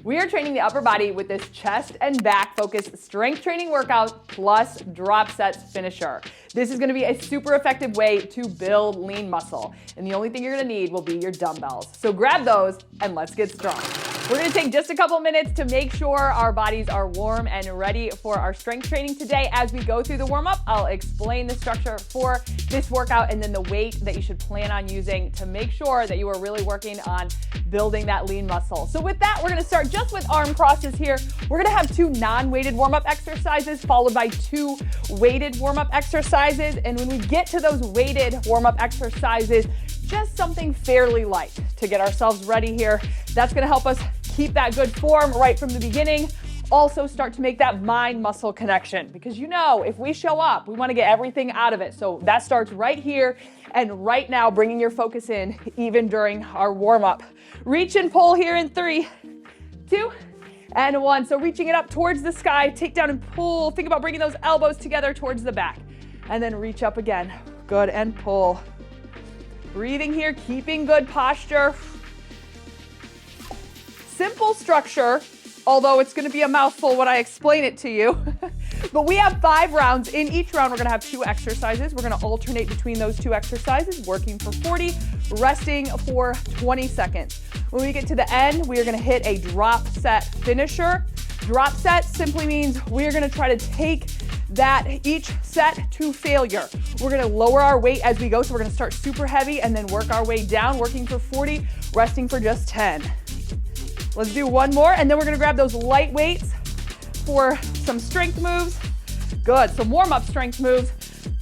We are training the upper body with this chest and back focused strength training workout plus drop sets finisher. This is going to be a super effective way to build lean muscle. And the only thing you're going to need will be your dumbbells. So grab those and let's get strong. We're going to take just a couple minutes to make sure our bodies are warm and ready for our strength training today. As we go through the warm-up, I'll explain the structure for this workout and then the weight that you should plan on using to make sure that you are really working on building that lean muscle. So with that, we're going to start just with arm crosses here. We're going to have 2 non-weighted warm-up exercises followed by 2 weighted warm-up exercises. And when we get to those weighted warm-up exercises, just something fairly light to get ourselves ready here. That's going to help us keep that good form right from the beginning. Also start to make that mind-muscle connection because you know, if we show up, we want to get everything out of it. So that starts right here and right now, bringing your focus in even during our warm-up. Reach and pull here in 3, 2, and 1. So reaching it up towards the sky, take down and pull. Think about bringing those elbows together towards the back and then reach up again. Good, and pull. Breathing here, keeping good posture. Simple structure, although it's going to be a mouthful when I explain it to you. But we have 5 rounds. In each round, we're going to have 2 exercises. We're going to alternate between those 2 exercises, working for 40, resting for 20 seconds. When we get to the end, we are going to hit a drop set finisher. Drop set simply means we are going to try to take that each set to failure. We're going to lower our weight as we go. So we're going to start super heavy and then work our way down, working for 40, resting for just 10. Let's do one more, and then we're gonna grab those light weights for some strength moves. Good, some warm-up strength moves.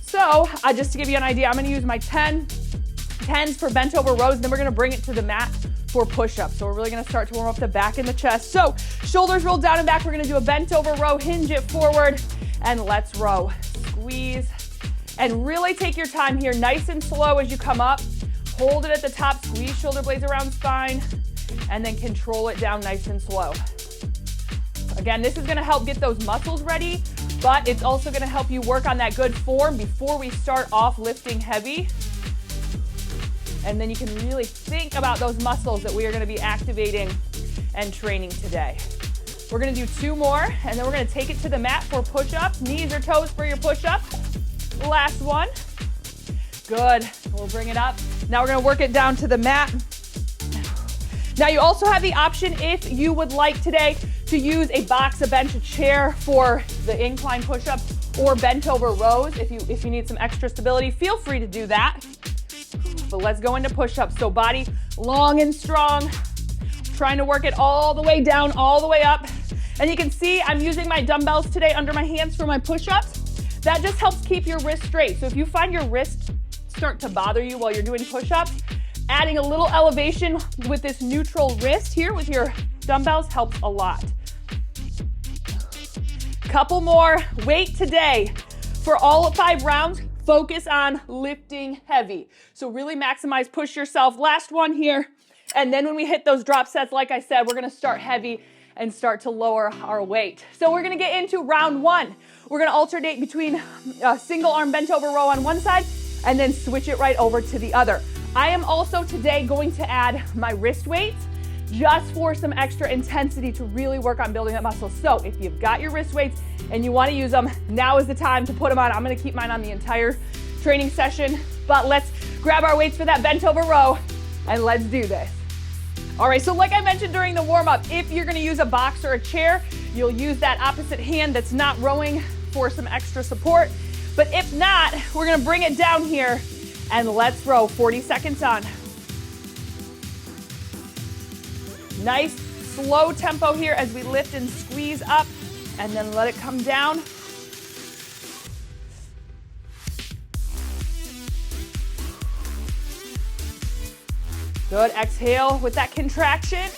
So, just to give you an idea, I'm gonna use my 10s for bent over rows, then we're gonna bring it to the mat for push-ups. So we're really gonna start to warm up the back and the chest. So, shoulders roll down and back, we're gonna do a bent over row, hinge it forward, and let's row. Squeeze, and really take your time here, nice and slow as you come up. Hold it at the top, squeeze shoulder blades around spine, and then control it down nice and slow. Again, this is going to help get those muscles ready, but it's also going to help you work on that good form before we start off lifting heavy. And then you can really think about those muscles that we are going to be activating and training today. We're going to do 2 more, and then we're going to take it to the mat for push-ups, knees or toes for your push-up. Last one. Good. We'll bring it up. Now we're going to work it down to the mat. Now you also have the option, if you would like today, to use a box, a bench, a chair for the incline push-up or bent over rows. If you need some extra stability, feel free to do that. But let's go into push-ups. So body long and strong, trying to work it all the way down, all the way up. And you can see I'm using my dumbbells today under my hands for my push-ups. That just helps keep your wrist straight. So if you find your wrist start to bother you while you're doing push-ups, adding a little elevation with this neutral wrist here with your dumbbells helps a lot. Couple more. Weight today. For all 5 rounds, focus on lifting heavy. So really maximize, push yourself. Last one here. And then when we hit those drop sets, like I said, we're going to start heavy and start to lower our weight. So we're going to get into round 1. We're going to alternate between a single arm bent over row on one side and then switch it right over to the other. I am also today going to add my wrist weights just for some extra intensity to really work on building that muscle. So if you've got your wrist weights and you want to use them, now is the time to put them on. I'm going to keep mine on the entire training session, but let's grab our weights for that bent over row and let's do this. All right, so like I mentioned during the warm-up, if you're going to use a box or a chair, you'll use that opposite hand that's not rowing for some extra support. But if not, we're going to bring it down here and let's row. 40 seconds on. Nice slow tempo here as we lift and squeeze up and then let it come down. Good, exhale with that contraction.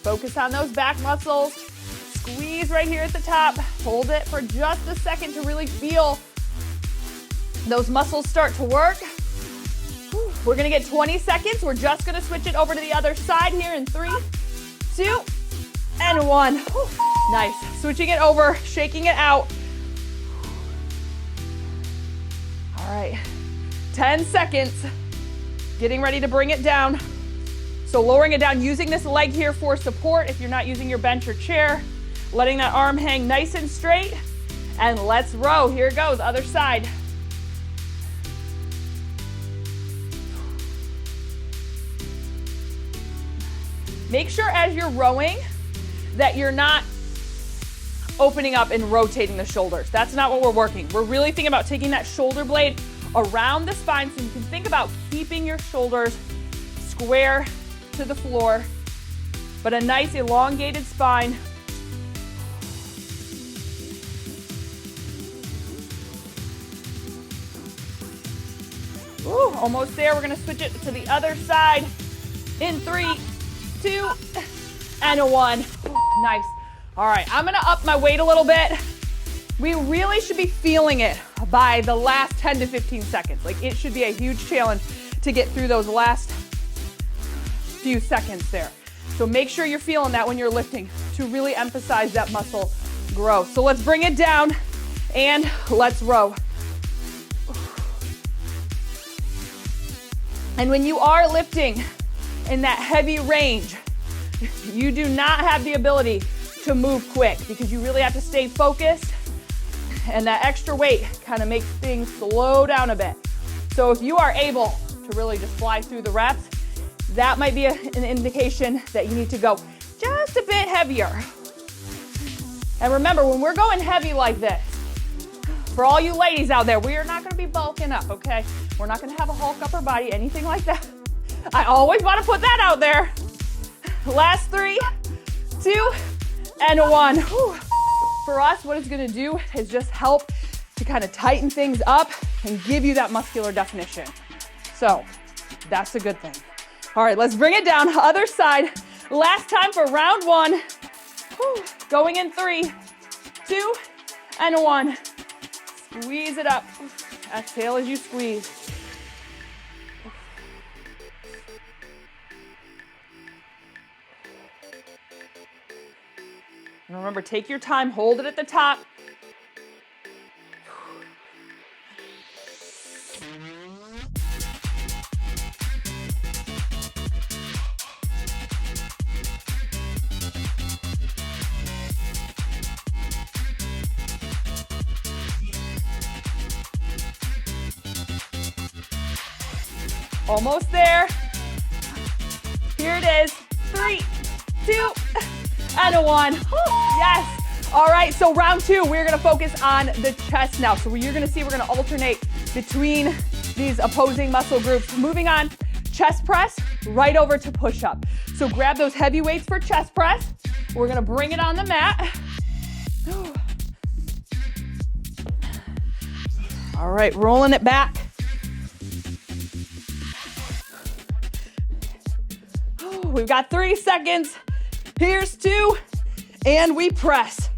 Focus on those back muscles. Squeeze right here at the top. Hold it for just a second to really feel those muscles start to work. We're gonna get 20 seconds. We're just gonna switch it over to the other side here in 3, 2, and 1. Nice. Switching it over, shaking it out. All right, 10 seconds. Getting ready to bring it down. So lowering it down, using this leg here for support if you're not using your bench or chair. Letting that arm hang nice and straight. And let's row. Here it goes, other side. Make sure as you're rowing that you're not opening up and rotating the shoulders. That's not what we're working. We're really thinking about taking that shoulder blade around the spine so you can think about keeping your shoulders square to the floor, but a nice elongated spine. Ooh, almost there. We're gonna switch it to the other side in 3, 2, and a 1. Ooh, nice. All right, I'm gonna up my weight a little bit. We really should be feeling it by the last 10 to 15 seconds. Like, it should be a huge challenge to get through those last few seconds there. So make sure you're feeling that when you're lifting to really emphasize that muscle growth. So let's bring it down and let's row. And when you are lifting in that heavy range, you do not have the ability to move quick because you really have to stay focused, and that extra weight kind of makes things slow down a bit. So if you are able to really just fly through the reps, that might be an indication that you need to go just a bit heavier. And remember, when we're going heavy like this, for all you ladies out there, we are not gonna be bulking up, okay? We're not gonna have a Hulk upper body, anything like that. I always wanna put that out there. Last 3, 2, and a 1. Whew. For us, what it's gonna do is just help to kind of tighten things up and give you that muscular definition. So that's a good thing. All right, let's bring it down, other side. Last time for round 1. Whew. Going in 3, 2, and a 1. Squeeze it up. Exhale as you squeeze. And remember, take your time, hold it at the top. Almost there. Here it is. 3, 2, and a 1. Yes. All right, so round 2, we're gonna focus on the chest now. So you're gonna see we're gonna alternate between these opposing muscle groups. Moving on, chest press, right over to push up. So grab those heavy weights for chest press. We're gonna bring it on the mat. All right, rolling it back. We've got 3 seconds. Here's 2, and we press.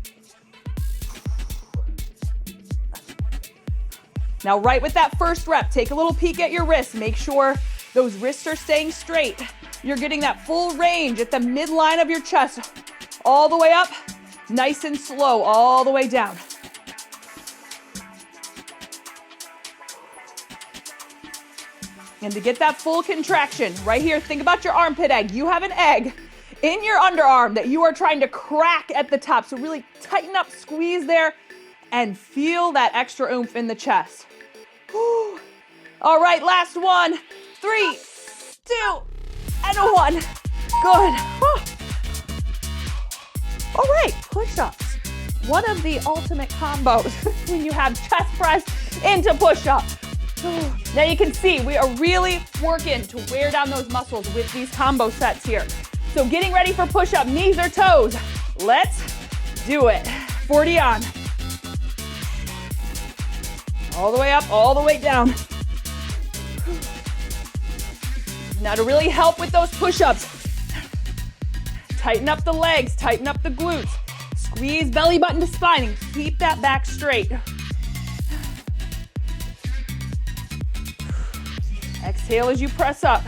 Now, right with that first rep, take a little peek at your wrists. Make sure those wrists are staying straight. You're getting that full range at the midline of your chest, all the way up, nice and slow, all the way down. And to get that full contraction, right here, think about your armpit egg. You have an egg in your underarm that you are trying to crack at the top. So really tighten up, squeeze there, and feel that extra oomph in the chest. Whew. All right, last one. 3, 2, and a 1. Good. Whew. All right, push-ups. One of the ultimate combos when you have chest press into push-up. Now you can see we are really working to wear down those muscles with these combo sets here. So getting ready for push-up, knees or toes. Let's do it. 40 on. All the way up, all the way down. Now to really help with those push-ups, tighten up the legs, tighten up the glutes, squeeze belly button to spine and keep that back straight. Exhale as you press up.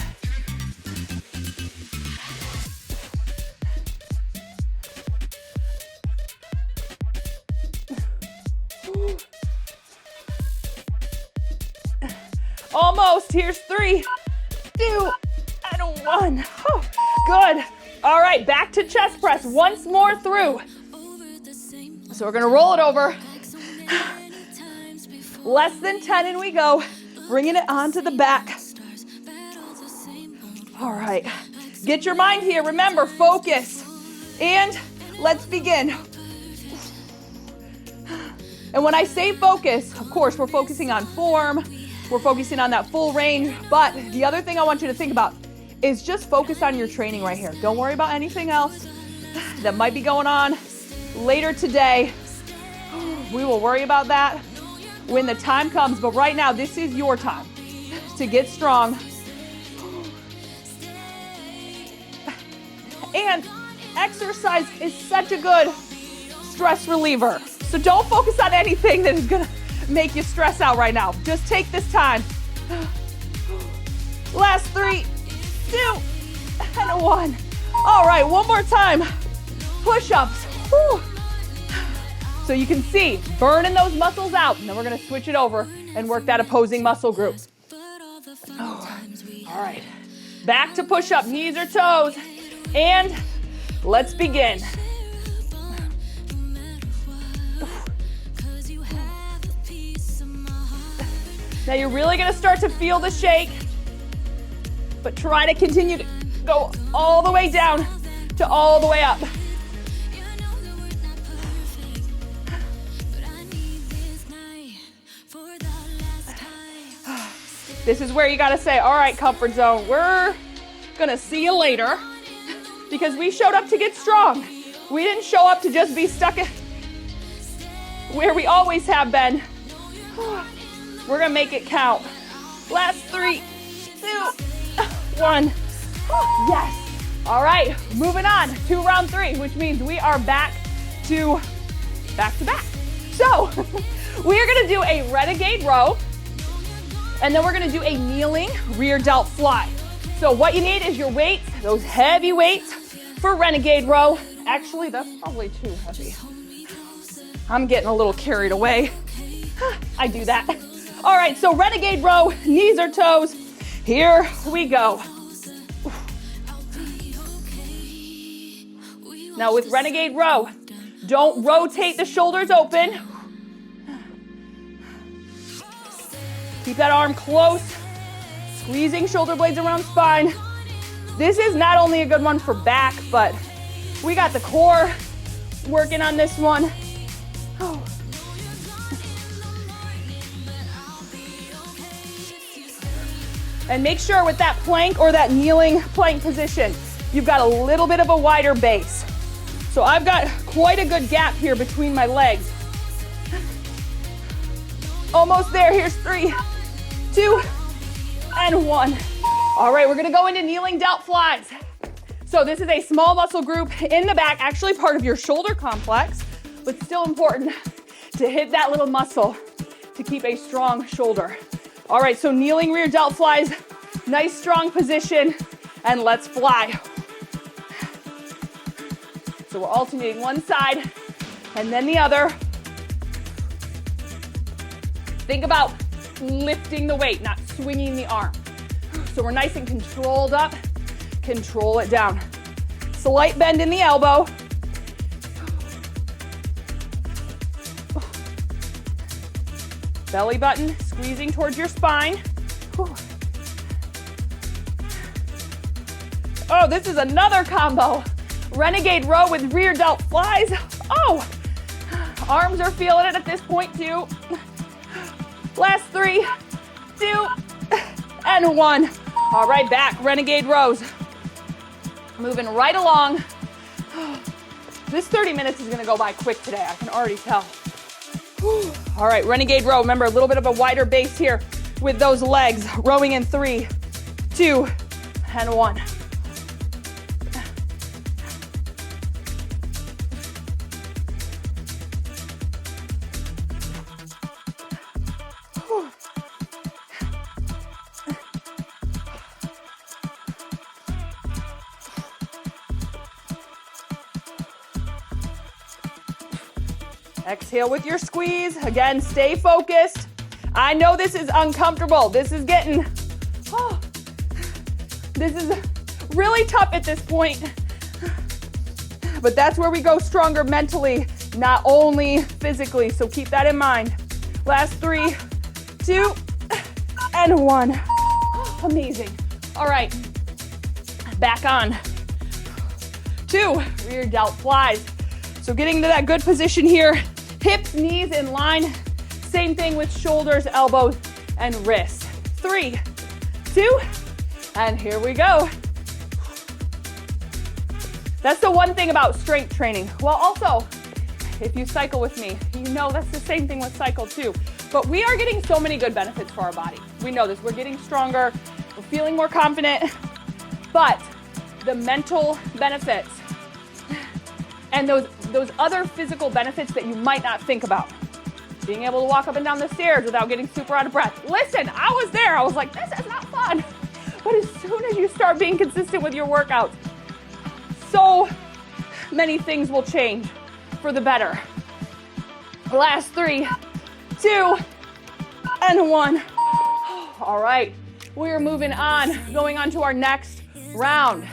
Almost. Here's 3, 2, 1. Oh, good. All right, back to chest press once more through. So we're gonna roll it over. Less than 10 and we go. Bringing it onto the back. All right, get your mind here. Remember, focus. And let's begin. And when I say focus, of course, we're focusing on form. We're focusing on that full range. But the other thing I want you to think about is just focus on your training right here. Don't worry about anything else that might be going on later today. We will worry about that when the time comes. But right now, this is your time to get strong. And exercise is such a good stress reliever. So don't focus on anything that is gonna make you stress out right now. Just take this time. Last 3, 2, and 1. All right, one more time. Push-ups. Whew. So you can see, burning those muscles out. And then we're gonna switch it over and work that opposing muscle group. Oh. All right, back to push-up, knees or toes. And let's begin. Now you're really gonna start to feel the shake, but try to continue to go all the way down to all the way up. This is where you gotta say, all right, comfort zone, we're gonna see you later, because we showed up to get strong. We didn't show up to just be stuck where we always have been. We're gonna make it count. Last 3, 2, 1. Yes. All right, moving on to round 3, which means we are back to back. So we are gonna do a Renegade Row, and then we're gonna do a kneeling rear delt fly. So what you need is your weights, those heavy weights for Renegade Row. Actually, that's probably too heavy. I'm getting a little carried away. I do that. All right, so Renegade Row, knees or toes. Here we go. Now with Renegade Row, don't rotate the shoulders open. Keep that arm close, squeezing shoulder blades around spine. This is not only a good one for back, but we got the core working on this one. Oh. And make sure with that plank or that kneeling plank position, you've got a little bit of a wider base. So I've got quite a good gap here between my legs. Almost there. Here's 3, 2, and 1. All right, we're gonna go into kneeling delt flies. So this is a small muscle group in the back, actually part of your shoulder complex, but still important to hit that little muscle to keep a strong shoulder. All right, so kneeling rear delt flies, nice strong position, and let's fly. So we're alternating one side and then the other. Think about lifting the weight, not swinging the arm. So we're nice and controlled up, control it down. Slight bend in the elbow. Belly button squeezing towards your spine. Oh, this is another combo. Renegade Row with rear delt flies. Oh, arms are feeling it at this point too. Last 3, 2, and 1. All right, back, Renegade Rows. Moving right along. This 30 minutes is gonna go by quick today, I can already tell. All right, Renegade Row. Remember, a little bit of a wider base here with those legs. Rowing in 3, 2, and 1. Exhale with your squeeze. Again, stay focused. I know this is uncomfortable. This is getting, this is really tough at this point. But that's where we go stronger mentally, not only physically. So keep that in mind. Last 3, 2, and 1. Amazing. All right, back on. 2, rear delt flies. So getting to that good position here, hips, knees in line. Same thing with shoulders, elbows, and wrists. 3, 2, and here we go. That's the one thing about strength training. Well, also, if you cycle with me, you know that's the same thing with cycle too. But we are getting so many good benefits for our body. We know this. We're getting stronger. We're feeling more confident. But the mental benefits and those other physical benefits that you might not think about. Being able to walk up and down the stairs without getting super out of breath. Listen, I was there. I was like, this is not fun. But as soon as you start being consistent with your workouts, so many things will change for the better. Last 3, 2, and 1. All right, we're moving on, going on to our next round.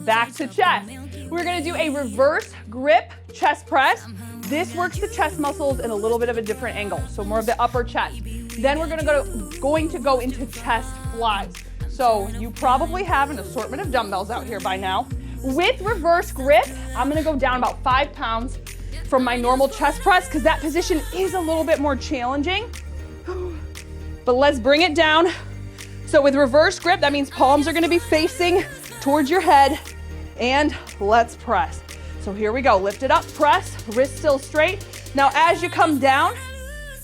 Back to chest. We're gonna do a reverse grip chest press. This works the chest muscles in a little bit of a different angle, so more of the upper chest. Then we're going to go into chest flies. So you probably have an assortment of dumbbells out here by now. With reverse grip, I'm gonna go down about 5 pounds from my normal chest press because that position is a little bit more challenging. But let's bring it down. So with reverse grip, that means palms are gonna be facing towards your head, and let's press. So here we go, lift it up, press, wrist still straight. Now as you come down,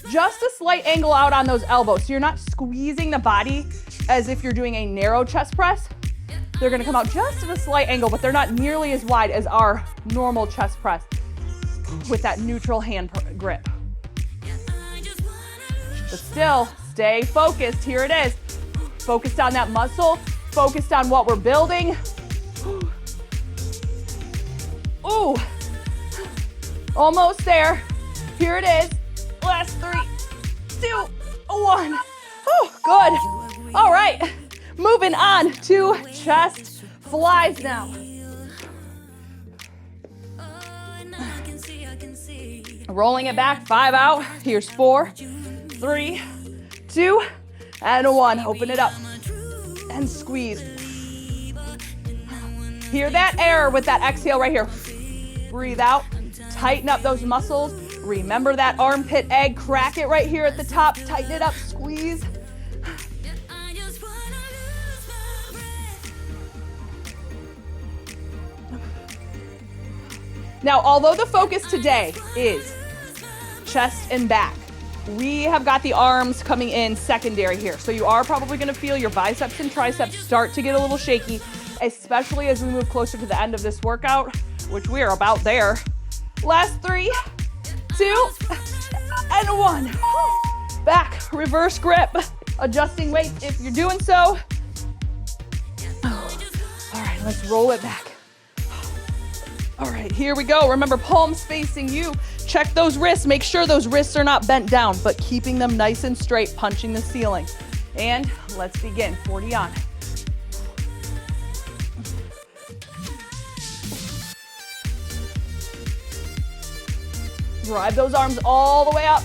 just a slight angle out on those elbows. So you're not squeezing the body as if you're doing a narrow chest press. They're gonna come out just at a slight angle, but they're not nearly as wide as our normal chest press with that neutral hand grip. But still, stay focused, here it is. Focused on that muscle, focused on what we're building. Ooh, almost there. Here it is. Last 3, 2, 1. Oh, good. All right, moving on to chest flies now. Rolling it back, 5 out. Here's 4, 3, 2, and 1. Open it up and squeeze. Hear that air with that exhale right here. Breathe out, tighten up those muscles. Remember that armpit egg, crack it right here at the top, tighten it up, squeeze. Now, although the focus today is chest and back, we have got the arms coming in secondary here. So you are probably gonna feel your biceps and triceps start to get a little shaky, especially as we move closer to the end of this workout, which we are about there. Last 3, 2, and 1. Back, reverse grip, adjusting weight if you're doing so. All right, let's roll it back. All right, here we go. Remember, palms facing you. Check those wrists. Make sure those wrists are not bent down, but keeping them nice and straight, punching the ceiling. And let's begin. 40 on. Drive those arms all the way up.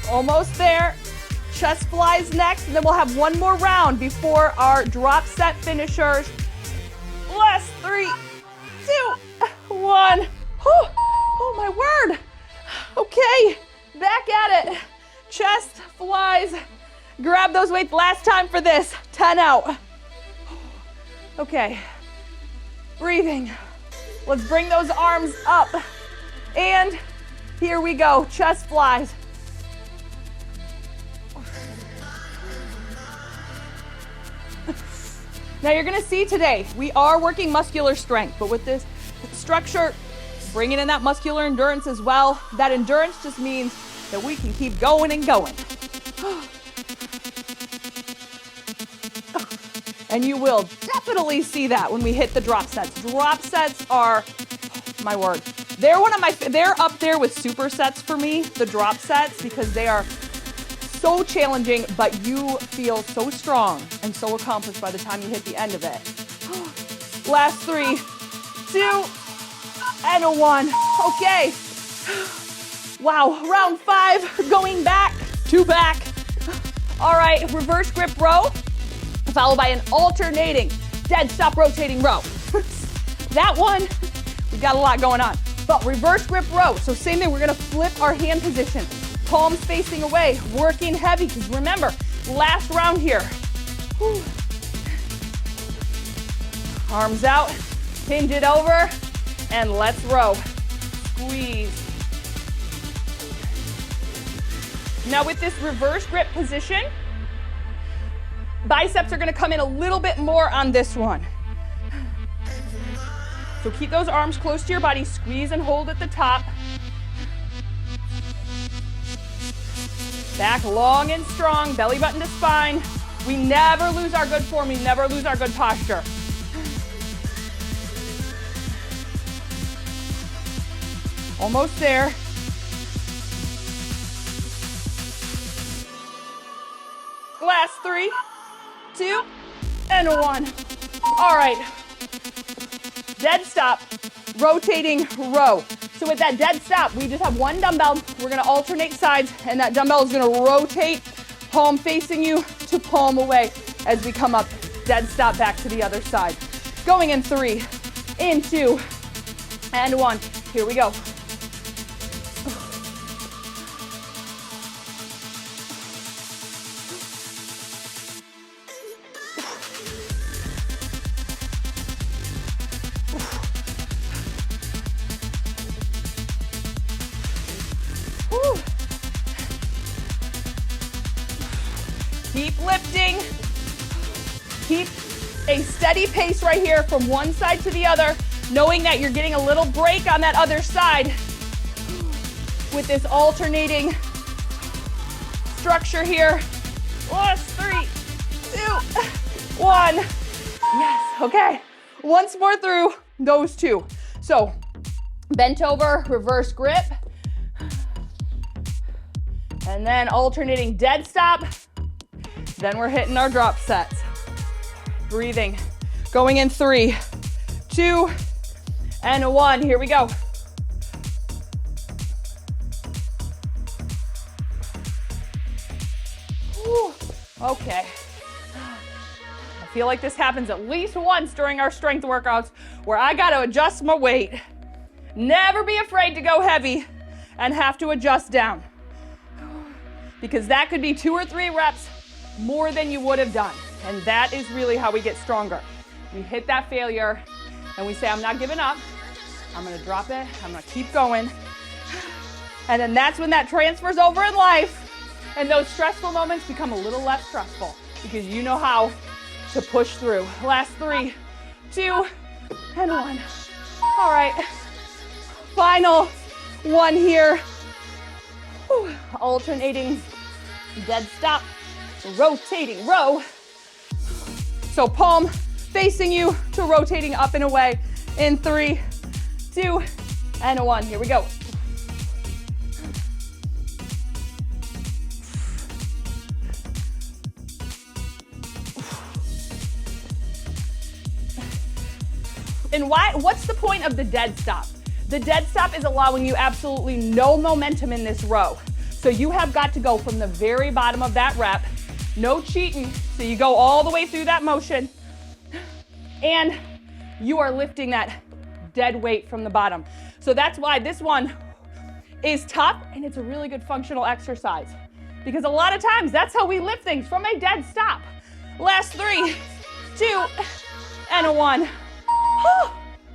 Almost there. Chest flies next, and then we'll have one more round before our drop set finishers. Last 3, 2, 1. Oh my word. Okay, back at it. Chest flies. Grab those weights last time for this. 10 out. Okay, breathing. Let's bring those arms up. And here we go, chest flies. Now you're gonna see today, we are working muscular strength, but with this structure, bringing in that muscular endurance as well. That endurance just means that we can keep going and going. And you will definitely see that when we hit the drop sets. Drop sets are, my word, they're up there with supersets for me, the drop sets, because they are so challenging, but you feel so strong and so accomplished by the time you hit the end of it. Last 3, 2, and a 1. Okay. Wow, round 5, going back to back. All right, reverse grip row, followed by an alternating dead stop rotating row. That one, we've got a lot going on. But reverse grip row, so same thing, we're gonna flip our hand position. Palms facing away, working heavy, because remember, last round here. Whew. Arms out, hinge it over, and let's row. Squeeze. Now with this reverse grip position, biceps are gonna come in a little bit more on this one. So keep those arms close to your body, squeeze and hold at the top. Back long and strong, belly button to spine. We never lose our good form, we never lose our good posture. Almost there. Last 3, 2, and a 1. All right. Dead stop, rotating row. So with that dead stop, we just have one dumbbell. We're gonna alternate sides, and that dumbbell is gonna rotate, palm facing you to palm away as we come up, dead stop back to the other side. Going in 3, in 2, and 1. Here we go. Keep lifting. Keep a steady pace right here from one side to the other, knowing that you're getting a little break on that other side with this alternating structure here. Last 3, 2, 1. Yes, okay. Once more through those 2. So bent over, reverse grip, and then alternating dead stop. Then we're hitting our drop sets. Breathing. Going in 3, 2, and a 1. Here we go. Whew. Okay. I feel like this happens at least once during our strength workouts where I got to adjust my weight. Never be afraid to go heavy and have to adjust down, because that could be 2 or 3 reps more than you would have done. And that is really how we get stronger. We hit that failure and we say, I'm not giving up. I'm gonna drop it, I'm gonna keep going. And then that's when that transfers over in life and those stressful moments become a little less stressful because you know how to push through. Last 3, 2, and 1. All right, final 1 here. Whew. Alternating dead stop, rotating row. So palm facing you to rotating up and away in 3, 2, and a 1. Here we go. And what's the point of the dead stop? The dead stop is allowing you absolutely no momentum in this row. So you have got to go from the very bottom of that rep, no cheating. So you go all the way through that motion and you are lifting that dead weight from the bottom. So that's why this one is tough and it's a really good functional exercise, because a lot of times that's how we lift things, from a dead stop. Last 3, 2, and a 1.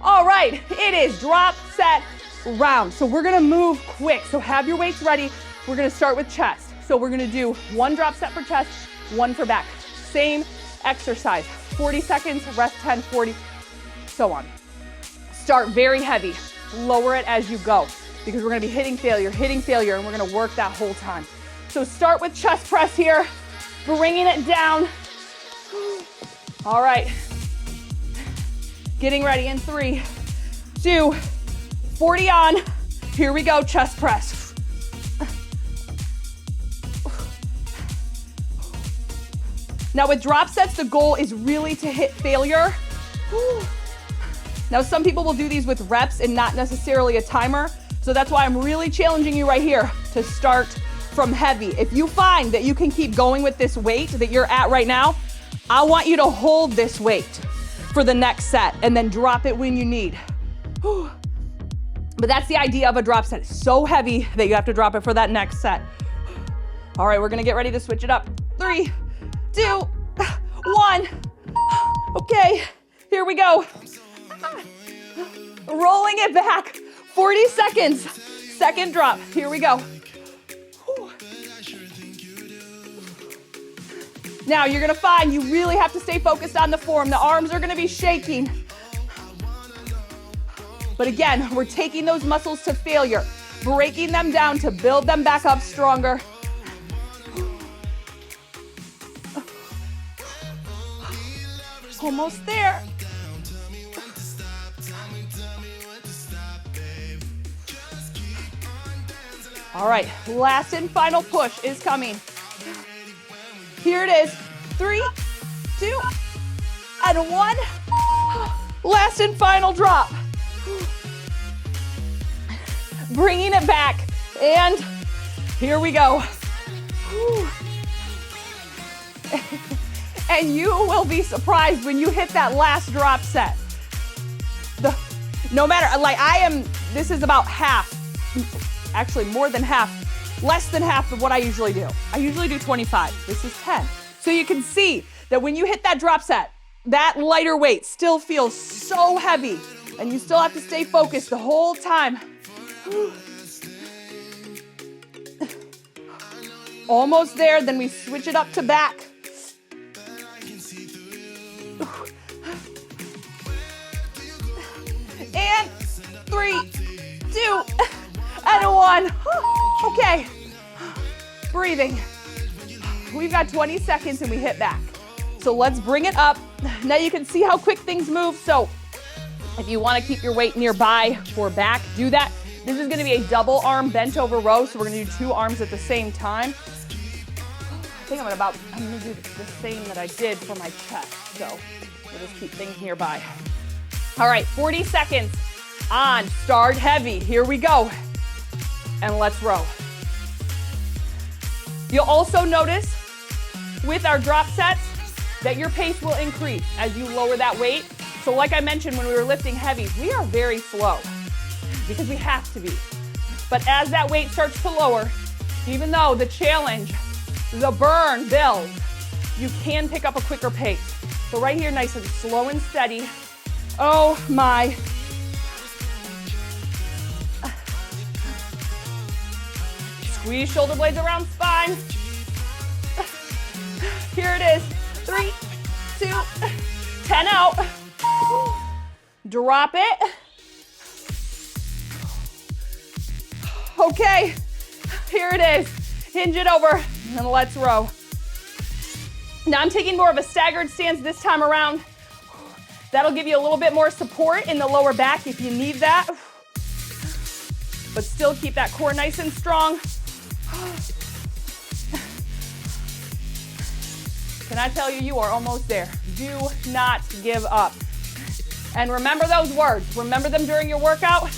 All right, it is drop, set, round. So we're gonna move quick. So have your weights ready. We're gonna start with chest. So we're gonna do 1 drop set for chest, 1 for back. Same exercise, 40 seconds, rest 10, 40, so on. Start very heavy, lower it as you go, because we're gonna be hitting failure, and we're gonna work that whole time. So start with chest press here, bringing it down. All right. Getting ready in 3, 2, 40 on. Here we go, chest press. Now with drop sets, the goal is really to hit failure. Now some people will do these with reps and not necessarily a timer. So that's why I'm really challenging you right here to start from heavy. If you find that you can keep going with this weight that you're at right now, I want you to hold this weight for the next set and then drop it when you need. But that's the idea of a drop set. It's so heavy that you have to drop it for that next set. All right, we're gonna get ready to switch it up. 3, 2, 1. Okay, here we go. Rolling it back, 40 seconds. Second drop, here we go. Now you're gonna find you really have to stay focused on the form. The arms are gonna be shaking. But again, we're taking those muscles to failure, breaking them down to build them back up stronger. Almost there. All right, last and final push is coming. Here it is. 3, 2, and 1. Last and final drop. Bringing it back, and here we go. And you will be surprised when you hit that last drop set. No matter, like this is about half, actually more than half, less than half of what I usually do. I usually do 25, this is 10. So you can see that when you hit that drop set, that lighter weight still feels so heavy, and you still have to stay focused the whole time. Almost there, then we switch it up to back. And 3, 2, and 1. Okay, breathing. We've got 20 seconds and we hit back. So let's bring it up. Now you can see how quick things move. So if you want to keep your weight nearby for back, do that. This is going to be a double arm bent over row, so we're going to do 2 arms at the same time. I think I'm going to do the same that I did for my chest. So we'll just keep things nearby. All right, 40 seconds on. Start heavy. Here we go. And let's row. You'll also notice with our drop sets that your pace will increase as you lower that weight. So like I mentioned when we were lifting heavy, we are very slow because we have to be. But as that weight starts to lower, even though the challenge, the burn builds, you can pick up a quicker pace. So right here, nice and slow and steady. Oh my. Squeeze shoulder blades around spine. Here it is. 3, 2, 10 out. Drop it. Okay, here it is. Hinge it over and let's row. Now I'm taking more of a staggered stance this time around. That'll give you a little bit more support in the lower back if you need that. But still keep that core nice and strong. Can I tell you, you are almost there. Do not give up. And remember those words. Remember them during your workout.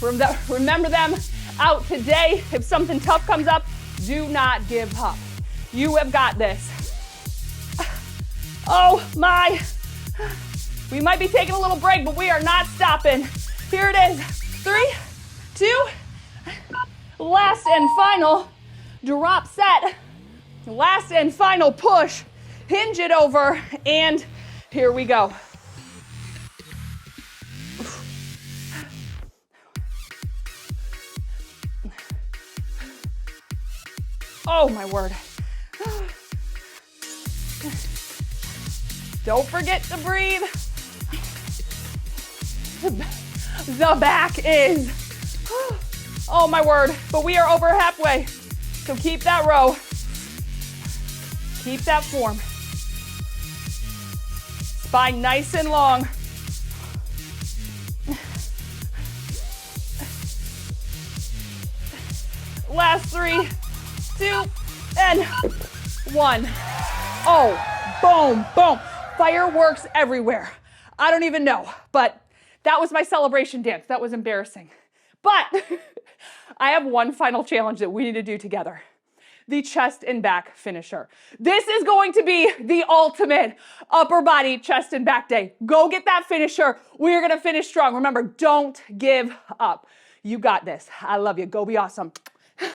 Remember them out today. If something tough comes up, do not give up. You have got this. Oh my. We might be taking a little break, but we are not stopping. Here it is. 3, 2, last and final drop set. Last and final push. Hinge it over, and here we go. Oh my word. Don't forget to breathe. The back is, oh my word, but we are over halfway. So keep that row. Keep that form. Spine nice and long. Last 3, 2, and 1. Oh, boom, boom. Fireworks everywhere. I don't even know, but that was my celebration dance. That was embarrassing. But I have one final challenge that we need to do together. The chest and back finisher. This is going to be the ultimate upper body chest and back day. Go get that finisher. We are going to finish strong. Remember, don't give up. You got this. I love you. Go be awesome.